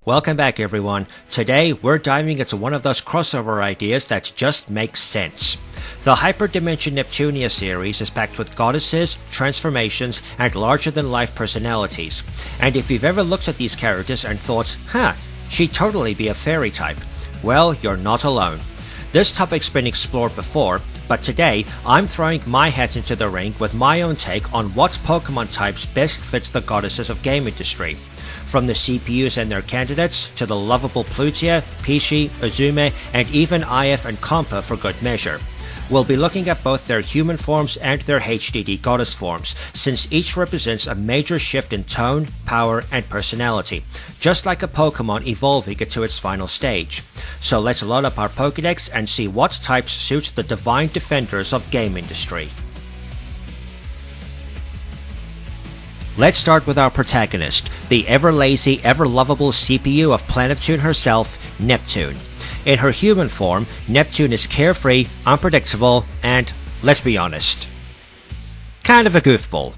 Welcome back everyone. Today we're diving into one of those crossover ideas that just makes sense. The Hyperdimension Neptunia series is packed with goddesses, transformations, and larger-than-life personalities. And if you've ever looked at these characters and thought, she'd totally be a fairy type, well, you're not alone. This topic's been explored before, but today I'm throwing my hat into the ring with my own take on what Pokémon types best fits the goddesses of game industry. From the CPUs and their candidates, to the lovable Plutia, Pishi, Uzume, and even IF and Compa for good measure. We'll be looking at both their human forms and their HDD goddess forms, since each represents a major shift in tone, power, and personality, just like a Pokémon evolving into its final stage. So let's load up our Pokédex and see what types suit the divine defenders of game industry. Let's start with our protagonist, the ever-lazy, ever-lovable CPU of Planeptune herself, Neptune. In her human form, Neptune is carefree, unpredictable, and, let's be honest, kind of a goofball.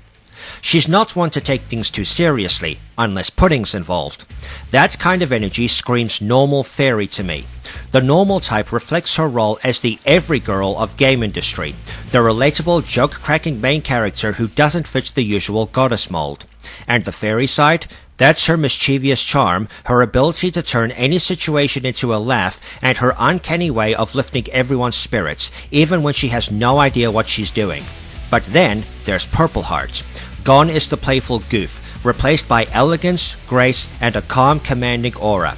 She's not one to take things too seriously, unless pudding's involved. That kind of energy screams normal fairy to me. The normal type reflects her role as the every girl of game industry, the relatable, joke-cracking main character who doesn't fit the usual goddess mold. And the fairy side? That's her mischievous charm, her ability to turn any situation into a laugh, and her uncanny way of lifting everyone's spirits, even when she has no idea what she's doing. But then, there's Purple Heart. Gone is the playful goof, replaced by elegance, grace, and a calm, commanding aura.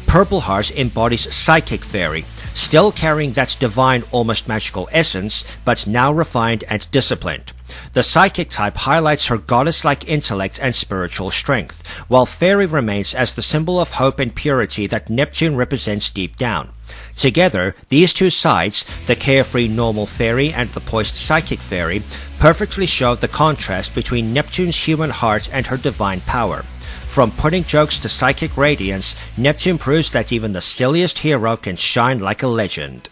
Purple Heart embodies Psychic Fairy, still carrying that divine, almost magical essence, but now refined and disciplined. The Psychic type highlights her goddess-like intellect and spiritual strength, while Fairy remains as the symbol of hope and purity that Neptune represents deep down. Together, these two sides, the carefree normal fairy and the poised psychic fairy, perfectly show the contrast between Neptune's human heart and her divine power. From pudding jokes to psychic radiance, Neptune proves that even the silliest hero can shine like a legend.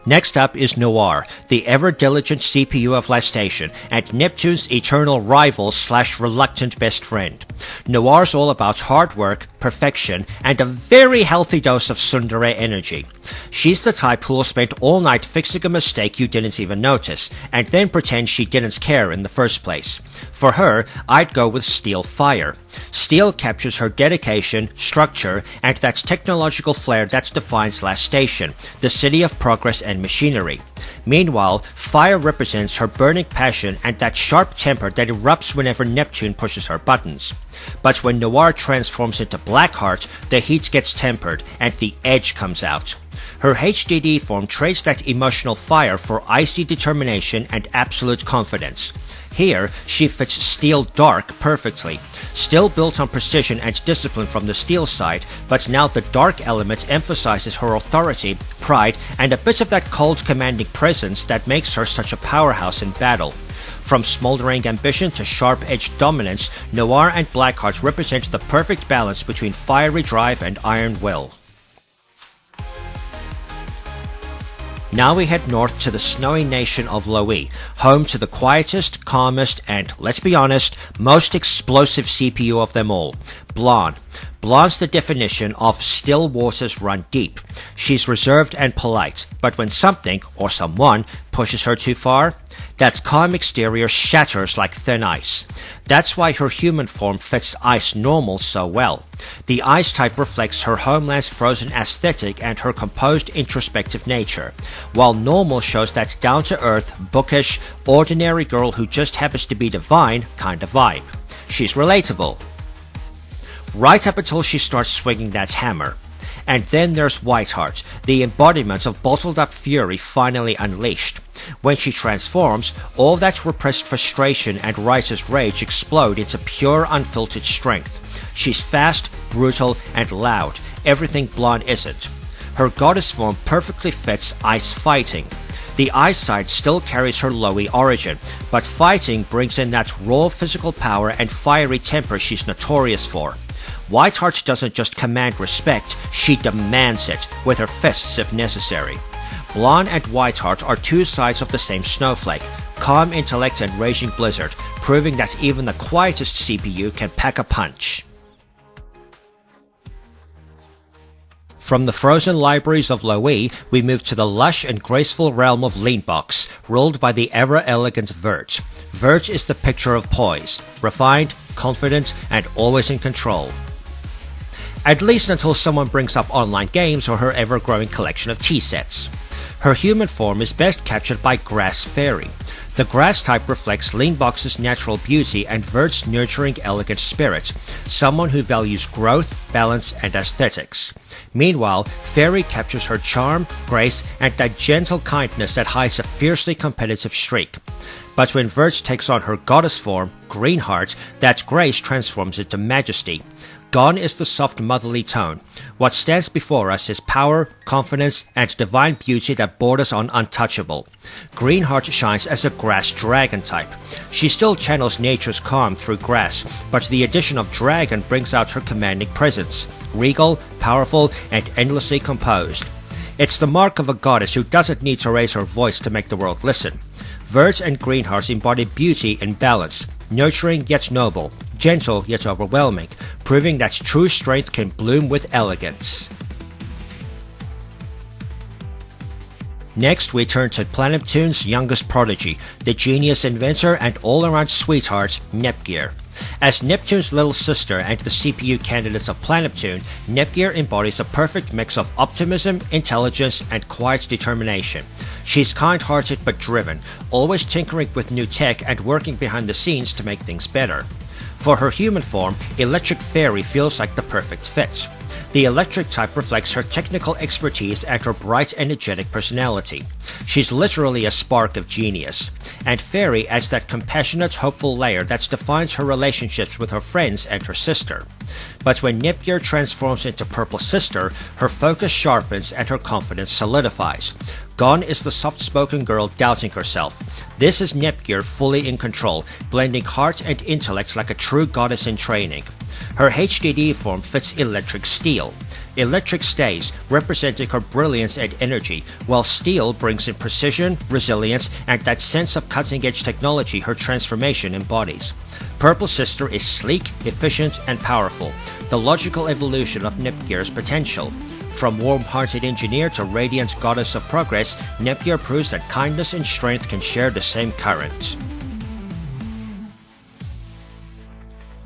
Next up is Noir, the ever-diligent CPU of Lastation, and Neptune's eternal rival / reluctant best friend. Noir's all about hard work, perfection, and a very healthy dose of tsundere energy. She's the type who'll spend all night fixing a mistake you didn't even notice, and then pretend she didn't care in the first place. For her, I'd go with Steel Fire. Steel captures her dedication, structure, and that technological flair that defines Lastation, the city of progress and machinery. Meanwhile, Fire represents her burning passion and that sharp temper that erupts whenever Neptune pushes her buttons. But when Noir transforms into Blackheart, the heat gets tempered and the edge comes out. Her HDD form trades that emotional fire for icy determination and absolute confidence. Here, she fits Steel Dark perfectly. Still built on precision and discipline from the Steel side, but now the Dark element emphasizes her authority, pride, and a bit of that cold commanding presence that makes her such a powerhouse in battle. From smoldering ambition to sharp-edged dominance, Noir and Blackheart represent the perfect balance between fiery drive and iron will. Now we head north to the snowy nation of Lowee, home to the quietest, calmest, and, let's be honest, most explosive CPU of them all, Blanc. Blanc's the definition of still waters run deep. She's reserved and polite, but when something, or someone, pushes her too far, that calm exterior shatters like thin ice. That's why her human form fits Ice Normal so well. The Ice type reflects her homeland's frozen aesthetic and her composed introspective nature, while Normal shows that down-to-earth, bookish, ordinary girl who just happens to be divine kind of vibe. She's relatable. Right up until she starts swinging that hammer. And then there's Whiteheart, the embodiment of bottled-up fury finally unleashed. When she transforms, all that repressed frustration and righteous rage explode into pure, unfiltered strength. She's fast, brutal, and loud, everything Blanc isn't. Her goddess form perfectly fits ice fighting. The ice side still carries her Lowee origin, but fighting brings in that raw physical power and fiery temper she's notorious for. Whiteheart doesn't just command respect, she demands it, with her fists if necessary. Blanc and Whiteheart are two sides of the same snowflake, calm intellect and raging blizzard, proving that even the quietest CPU can pack a punch. From the frozen libraries of Loey, we move to the lush and graceful realm of Leanbox, ruled by the ever-elegant Vert. Vert is the picture of poise, refined, confident, and always in control. At least until someone brings up online games or her ever-growing collection of tea sets. Her human form is best captured by Grass Fairy. The grass type reflects Leanbox's natural beauty and Vert's nurturing, elegant spirit, someone who values growth, balance, and aesthetics. Meanwhile, Fairy captures her charm, grace, and that gentle kindness that hides a fiercely competitive streak. But when Vert takes on her goddess form, Greenheart, that grace transforms into majesty. Gone is the soft motherly tone. What stands before us is power, confidence, and divine beauty that borders on untouchable. Greenheart shines as a grass dragon type. She still channels nature's calm through grass, but the addition of dragon brings out her commanding presence, regal, powerful, and endlessly composed. It's the mark of a goddess who doesn't need to raise her voice to make the world listen. Vert and Greenheart embody beauty and balance, nurturing yet noble, gentle yet overwhelming, proving that true strength can bloom with elegance. Next, we turn to Planeptune's youngest prodigy, the genius inventor and all-around sweetheart, Nepgear. As Neptune's little sister and the CPU candidates of Planeptune, Nepgear embodies a perfect mix of optimism, intelligence, and quiet determination. She's kind-hearted but driven, always tinkering with new tech and working behind the scenes to make things better. For her human form, Electric Fairy feels like the perfect fit. The electric type reflects her technical expertise and her bright, energetic personality. She's literally a spark of genius. And Fairy adds that compassionate, hopeful layer that defines her relationships with her friends and her sister. But when Nepgear transforms into Purple Sister, her focus sharpens and her confidence solidifies. Gone is the soft-spoken girl doubting herself. This is Nepgear fully in control, blending heart and intellect like a true goddess in training. Her HDD form fits Electric Steel. Electric stays, representing her brilliance and energy, while Steel brings in precision, resilience, and that sense of cutting-edge technology her transformation embodies. Purple Sister is sleek, efficient, and powerful, the logical evolution of Nepgear's potential. From warm-hearted engineer to radiant goddess of progress, Nepgear proves that kindness and strength can share the same current.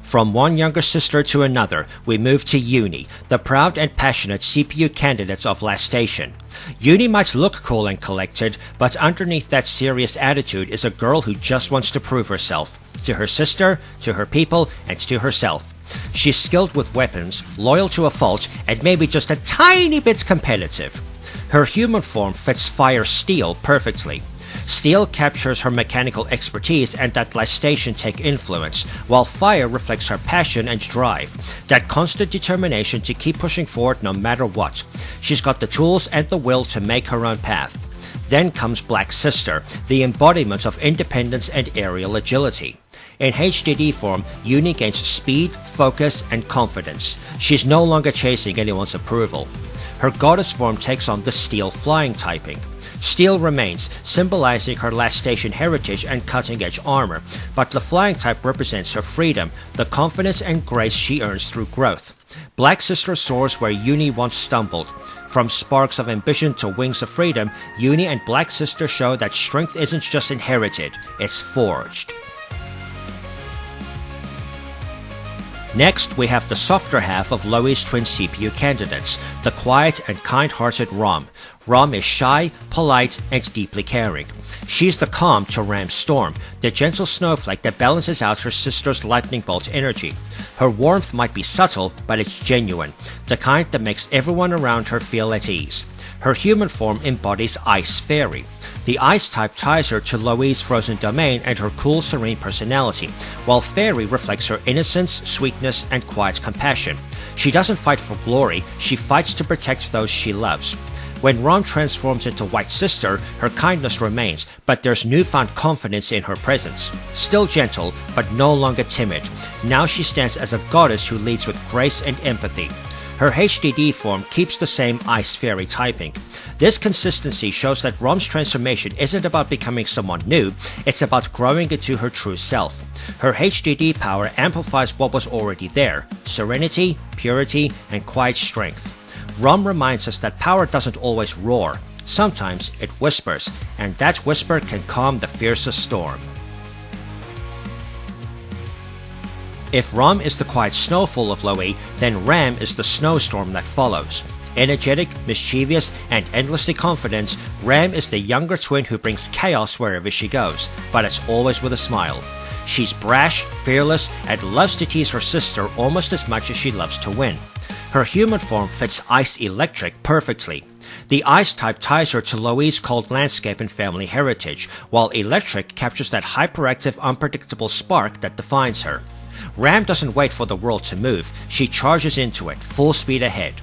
From one younger sister to another, we move to Uni, the proud and passionate CPU candidates of last station. Uni might look cool and collected, but underneath that serious attitude is a girl who just wants to prove herself, to her sister, to her people, and to herself. She's skilled with weapons, loyal to a fault, and maybe just a tiny bit competitive. Her human form fits Fire Steel perfectly. Steel captures her mechanical expertise and that last station tech influence, while Fire reflects her passion and drive, that constant determination to keep pushing forward no matter what. She's got the tools and the will to make her own path. Then comes Black Sister, the embodiment of independence and aerial agility. In HDD form, Uni gains speed, focus, and confidence. She's no longer chasing anyone's approval. Her goddess form takes on the Steel flying typing. Steel remains, symbolizing her last station heritage and cutting-edge armor, but the flying type represents her freedom, the confidence and grace she earns through growth. Black Sister soars where Uni once stumbled. From sparks of ambition to wings of freedom, Uni and Black Sister show that strength isn't just inherited, it's forged. Next, we have the softer half of Loey's twin CPU candidates, the quiet and kind-hearted Rom. Rom is shy, polite, and deeply caring. She's the calm to Ram's storm, the gentle snowflake that balances out her sister's lightning bolt energy. Her warmth might be subtle, but it's genuine, the kind that makes everyone around her feel at ease. Her human form embodies Ice Fairy. The Ice type ties her to Loey's frozen domain and her cool, serene personality, while Fairy reflects her innocence, sweetness, and quiet compassion. She doesn't fight for glory, she fights to protect those she loves. When Rom transforms into White Sister, her kindness remains, but there's newfound confidence in her presence. Still gentle, but no longer timid. Now she stands as a goddess who leads with grace and empathy. Her HDD form keeps the same Ice Fairy typing. This consistency shows that Rom's transformation isn't about becoming someone new, it's about growing into her true self. Her HDD power amplifies what was already there: serenity, purity, and quiet strength. Rom reminds us that power doesn't always roar. Sometimes it whispers, and that whisper can calm the fiercest storm. If Rom is the quiet snowfall of Loei, then Ram is the snowstorm that follows. Energetic, mischievous, and endlessly confident, Ram is the younger twin who brings chaos wherever she goes, but it's always with a smile. She's brash, fearless, and loves to tease her sister almost as much as she loves to win. Her human form fits Ice Electric perfectly. The Ice type ties her to Loei's cold landscape and family heritage, while Electric captures that hyperactive, unpredictable spark that defines her. Ram doesn't wait for the world to move, she charges into it, full speed ahead.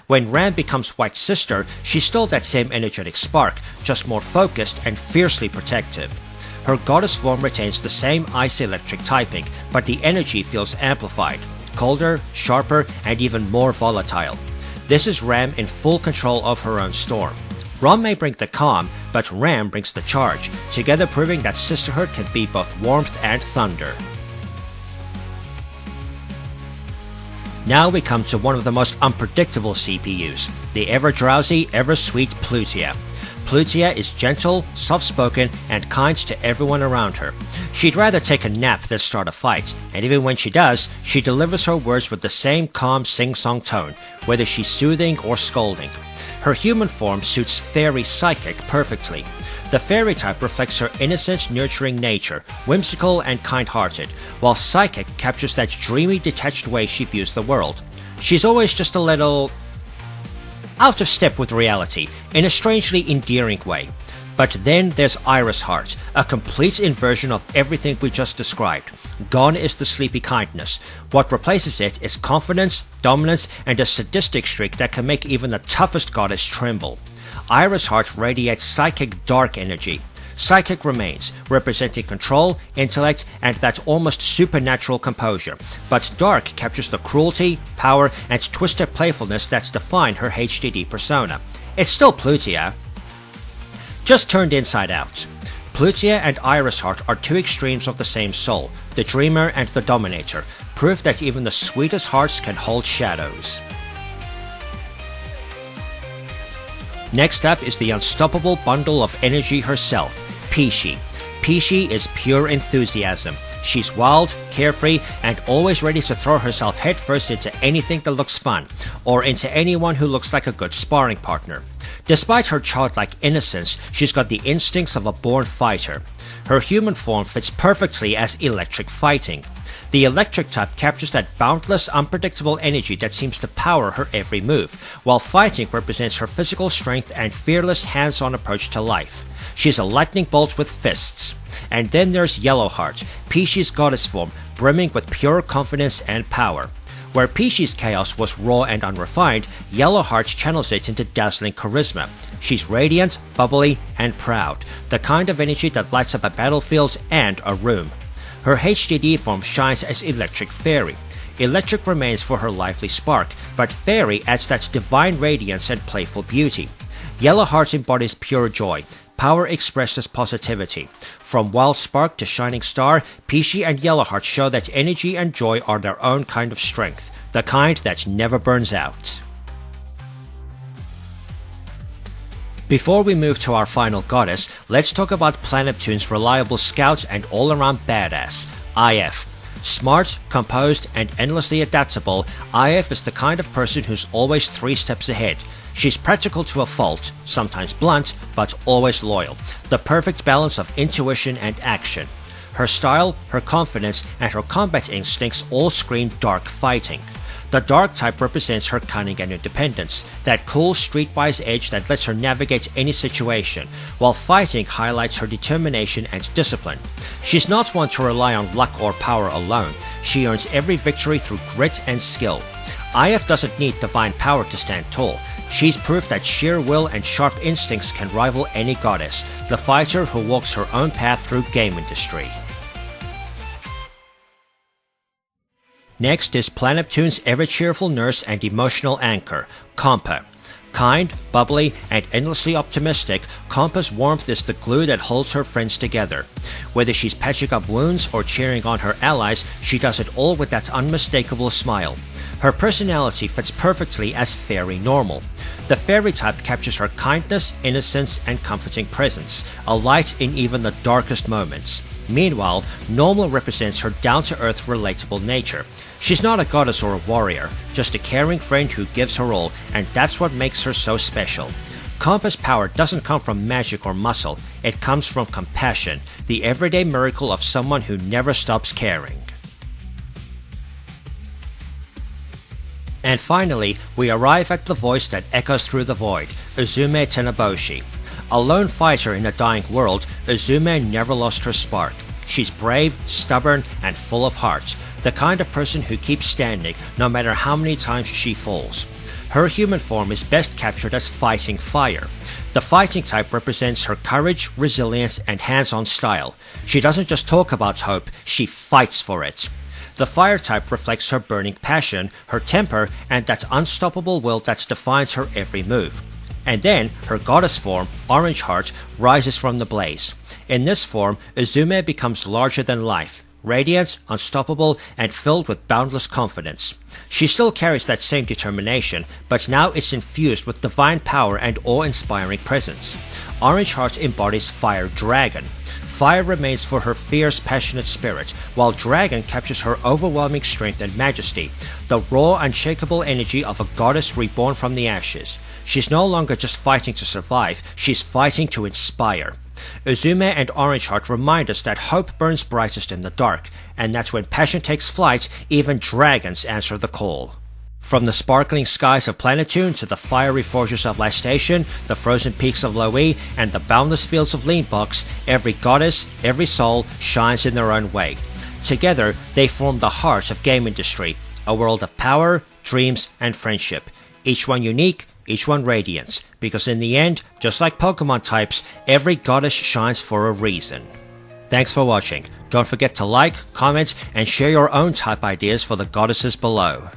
When Ram becomes White's sister, she's still that same energetic spark, just more focused and fiercely protective. Her goddess form retains the same Ice Electric typing, but the energy feels amplified, colder, sharper, and even more volatile. This is Ram in full control of her own storm. Rom may bring the calm, but Ram brings the charge, together proving that sisterhood can be both warmth and thunder. Now we come to one of the most unpredictable CPUs, the ever-drowsy, ever-sweet Plutia. Plutia is gentle, soft-spoken, and kind to everyone around her. She'd rather take a nap than start a fight, and even when she does, she delivers her words with the same calm sing-song tone, whether she's soothing or scolding. Her human form suits Fairy Psychic perfectly. The Fairy type reflects her innocent, nurturing nature, whimsical and kind-hearted, while Psychic captures that dreamy, detached way she views the world. She's always just a little out of step with reality, in a strangely endearing way. But then there's Iris Heart, a complete inversion of everything we just described. Gone is the sleepy kindness. What replaces it is confidence, dominance, and a sadistic streak that can make even the toughest goddess tremble. Iris Heart radiates psychic dark energy. Psychic remains, representing control, intellect, and that almost supernatural composure, but Dark captures the cruelty, power, and twisted playfulness that define her HDD persona. It's still Plutia, just turned inside out. Plutia and Iris Heart are two extremes of the same soul, the dreamer and the dominator, proof that even the sweetest hearts can hold shadows. Next up is the unstoppable bundle of energy herself, Pishi. Pishi is pure enthusiasm. She's wild, carefree, and always ready to throw herself headfirst into anything that looks fun, or into anyone who looks like a good sparring partner. Despite her childlike innocence, she's got the instincts of a born fighter. Her human form fits perfectly as Electric Fighting. The Electric type captures that boundless, unpredictable energy that seems to power her every move, while Fighting represents her physical strength and fearless, hands-on approach to life. She's a lightning bolt with fists. And then there's Yellowheart, Pishi's goddess form, brimming with pure confidence and power. Where Pishi's chaos was raw and unrefined, Yellowheart channels it into dazzling charisma. She's radiant, bubbly, and proud, the kind of energy that lights up a battlefield and a room. Her HDD form shines as Electric Fairy. Electric remains for her lively spark, but Fairy adds that divine radiance and playful beauty. Yellowheart embodies pure joy, power expressed as positivity. From wild spark to shining star, Pishi and Yellowheart show that energy and joy are their own kind of strength, the kind that never burns out. Before we move to our final goddess, let's talk about Planeptune's reliable scout and all-around badass, IF. Smart, composed, and endlessly adaptable, IF is the kind of person who's always 3 steps ahead. She's practical to a fault, sometimes blunt, but always loyal, the perfect balance of intuition and action. Her style, her confidence, and her combat instincts all scream dark fighting. The Dark type represents her cunning and independence, that cool streetwise edge that lets her navigate any situation, while Fighting highlights her determination and discipline. She's not one to rely on luck or power alone. She earns every victory through grit and skill. IF doesn't need divine power to stand tall. She's proof that sheer will and sharp instincts can rival any goddess, the fighter who walks her own path through game industry. Next is Planeptune's ever-cheerful nurse and emotional anchor, Compa. Kind, bubbly, and endlessly optimistic, Compa's warmth is the glue that holds her friends together. Whether she's patching up wounds or cheering on her allies, she does it all with that unmistakable smile. Her personality fits perfectly as fairy normal. The fairy type captures her kindness, innocence, and comforting presence, a light in even the darkest moments. Meanwhile, normal represents her down-to-earth, relatable nature. She's not a goddess or a warrior, just a caring friend who gives her all, and that's what makes her so special. Compa's power doesn't come from magic or muscle, it comes from compassion, the everyday miracle of someone who never stops caring. And finally, we arrive at the voice that echoes through the void, Uzume Tennoboshi. A lone fighter in a dying world, Uzume never lost her spark. She's brave, stubborn, and full of heart, the kind of person who keeps standing no matter how many times she falls. Her human form is best captured as Fighting Fire. The fighting type represents her courage, resilience, and hands-on style. She doesn't just talk about hope, she fights for it. The fire type reflects her burning passion, her temper, and that unstoppable will that defines her every move. And then, her goddess form, Orange Heart, rises from the blaze. In this form, Uzume becomes larger than life, radiant, unstoppable, and filled with boundless confidence. She still carries that same determination, but now it's infused with divine power and awe-inspiring presence. Orange Heart embodies Fire Dragon. Fire remains for her fierce, passionate spirit, while Dragon captures her overwhelming strength and majesty, the raw, unshakable energy of a goddess reborn from the ashes. She's no longer just fighting to survive, she's fighting to inspire. Uzume and Orange Heart remind us that hope burns brightest in the dark, and that when passion takes flight, even dragons answer the call. From the sparkling skies of Planeptune to the fiery forges of Lastation, the frozen peaks of Loei, and the boundless fields of Leanbox, every goddess, every soul shines in their own way. Together, they form the heart of game industry, a world of power, dreams, and friendship. Each one unique, each one radiant, because in the end, just like Pokémon types, every goddess shines for a reason. Thanks for watching. Don't forget to like, comment, and share your own type ideas for the goddesses below.